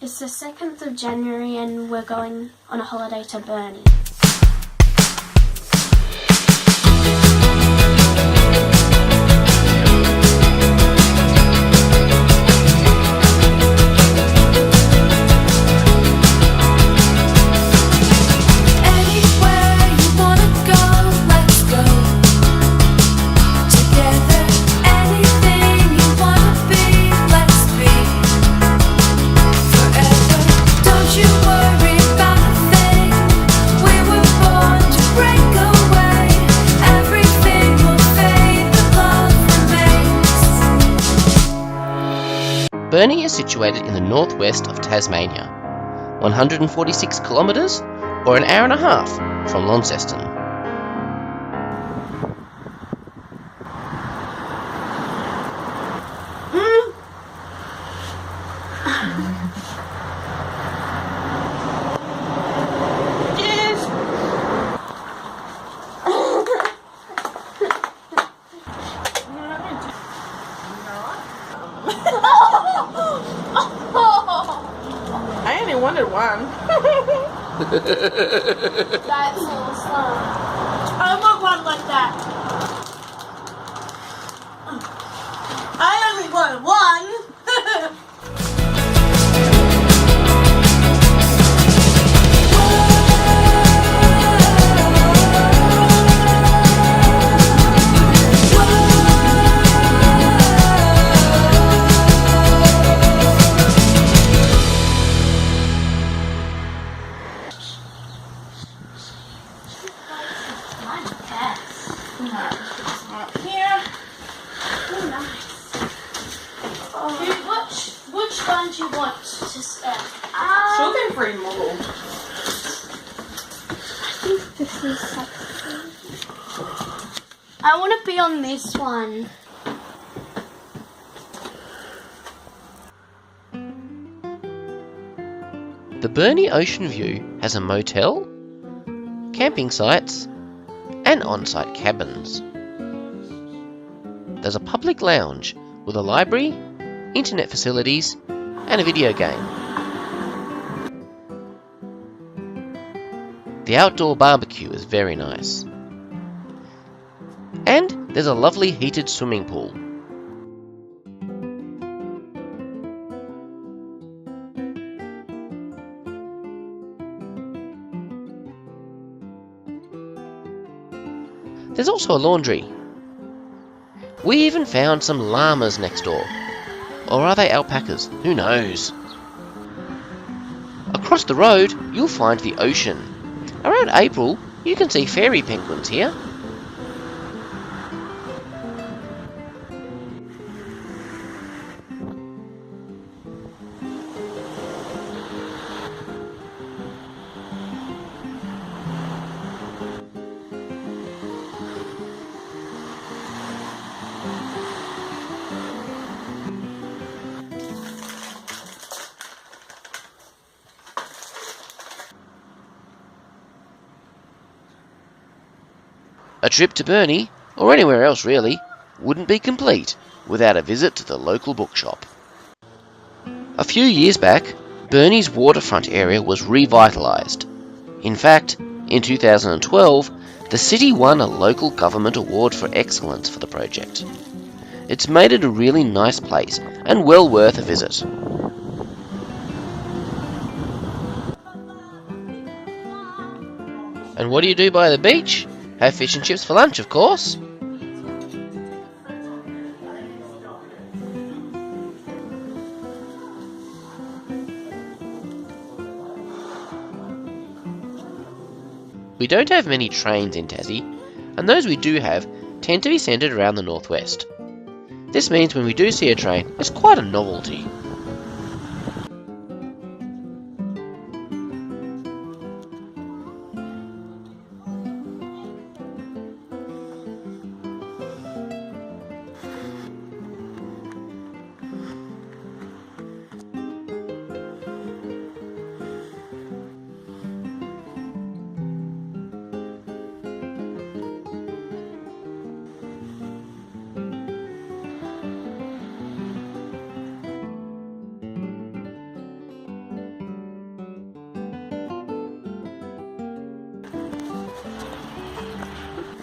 It's the 2nd of January and we're going on a holiday to Burnie. Burnie is situated in the northwest of Tasmania, 146 kilometres or an hour and a half from Launceston. I only wanted one. That's awesome. I want one like that. I only want one. Which one do you want to spend? Sugar-free model. I think this is sexy. I want to be on this one. The Burnie Ocean View has a motel, camping sites and on-site cabins. There's a public lounge with a library, internet facilities and a video game. The outdoor barbecue is very nice. And there's a lovely heated swimming pool. There's also a laundry. We even found some llamas next door. Or are they alpacas? Who knows? Across the road, you'll find the ocean. Around April, you can see fairy penguins here. A trip to Burnie, or anywhere else really, wouldn't be complete without a visit to the local bookshop. A few years back, Burnie's waterfront area was revitalised. In fact, in 2012, the city won a local government award for excellence for the project. It's made it a really nice place and well worth a visit. And what do you do by the beach? Have fish and chips for lunch, of course. We don't have many trains in Tassie, and those we do have tend to be centred around the northwest. This means when we do see a train, it's quite a novelty.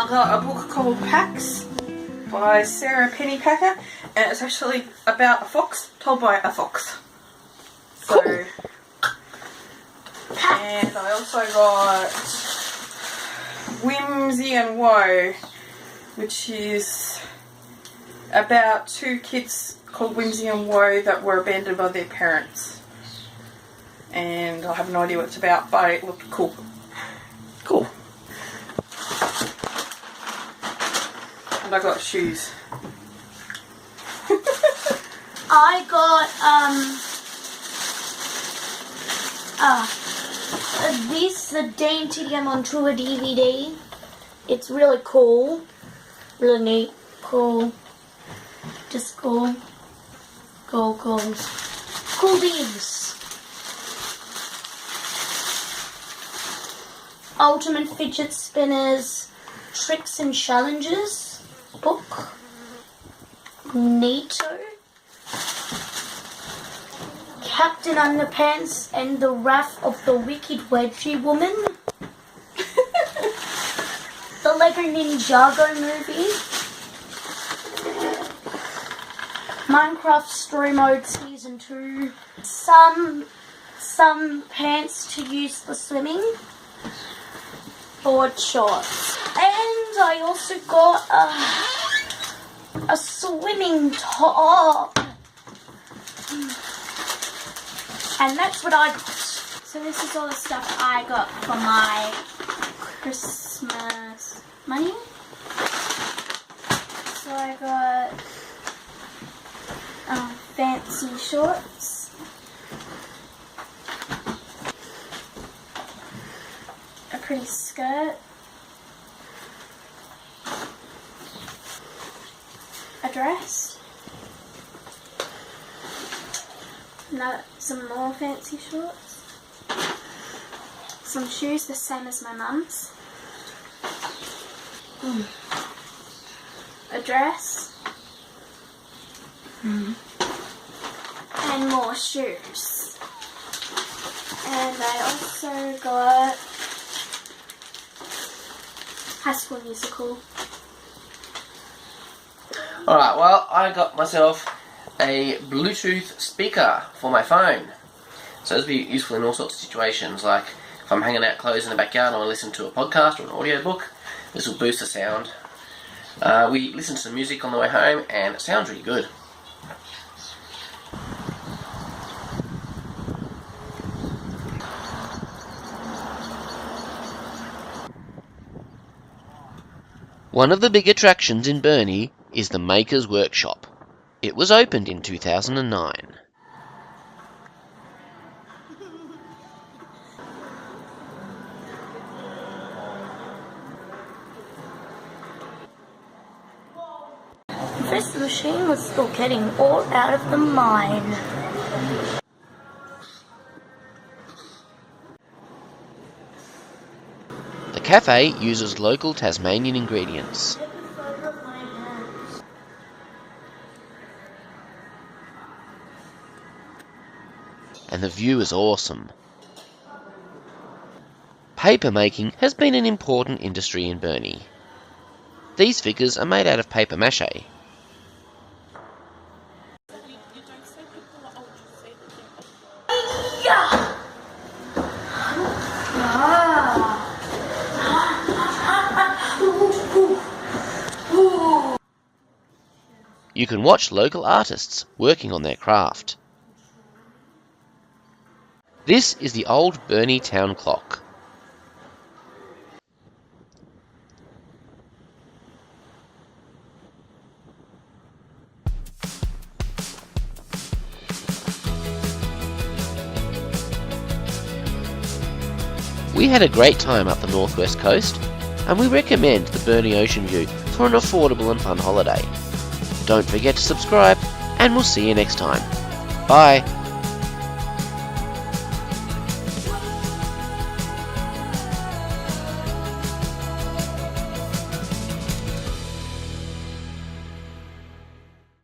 I got a book called Pax by Sarah Pennypacker, and it's actually about a fox told by a fox. So, Cool. and I also got Whimsy and Woe, which is about two kids called Whimsy and Woe that were abandoned by their parents. And I have no idea what it's about, but it looked cool. Cool. And I got shoes. I got this the Dainty Game on Tour DVD. It's really cool, really neat, cool, just cool, cool beans. Ultimate Fidget Spinners, Tricks and Challenges book. Neato. Captain Underpants and the Wrath of the Wicked Wedgie Woman. The Lego Ninjago movie. Minecraft Story Mode Season 2. Some pants to use for swimming. Board shorts. And I also got a swimming top. And that's what I got. So this is all the stuff I got for my Christmas money. So I got fancy shorts, a pretty skirt, a dress, some more fancy shorts, some shoes the same as my mum's, a dress, and more shoes. And I also got High School Musical. Alright, well, I got myself a Bluetooth speaker for my phone. So this will be useful in all sorts of situations, like if I'm hanging out close in the backyard and I want to listen to a podcast or an audiobook, this will boost the sound. We listened to some music on the way home and it sounds really good. One of the big attractions in Burnie is the Maker's Workshop. It was opened in 2009. This machine was still getting all out of the mine. The cafe uses local Tasmanian ingredients. And the view is awesome. Paper making has been an important industry in Burnie. These figures are made out of paper mache. You can watch local artists working on their craft. This is the old Burnie town clock. We had a great time up the northwest coast, and we recommend the Burnie Ocean View for an affordable and fun holiday. Don't forget to subscribe, and we'll see you next time. Bye!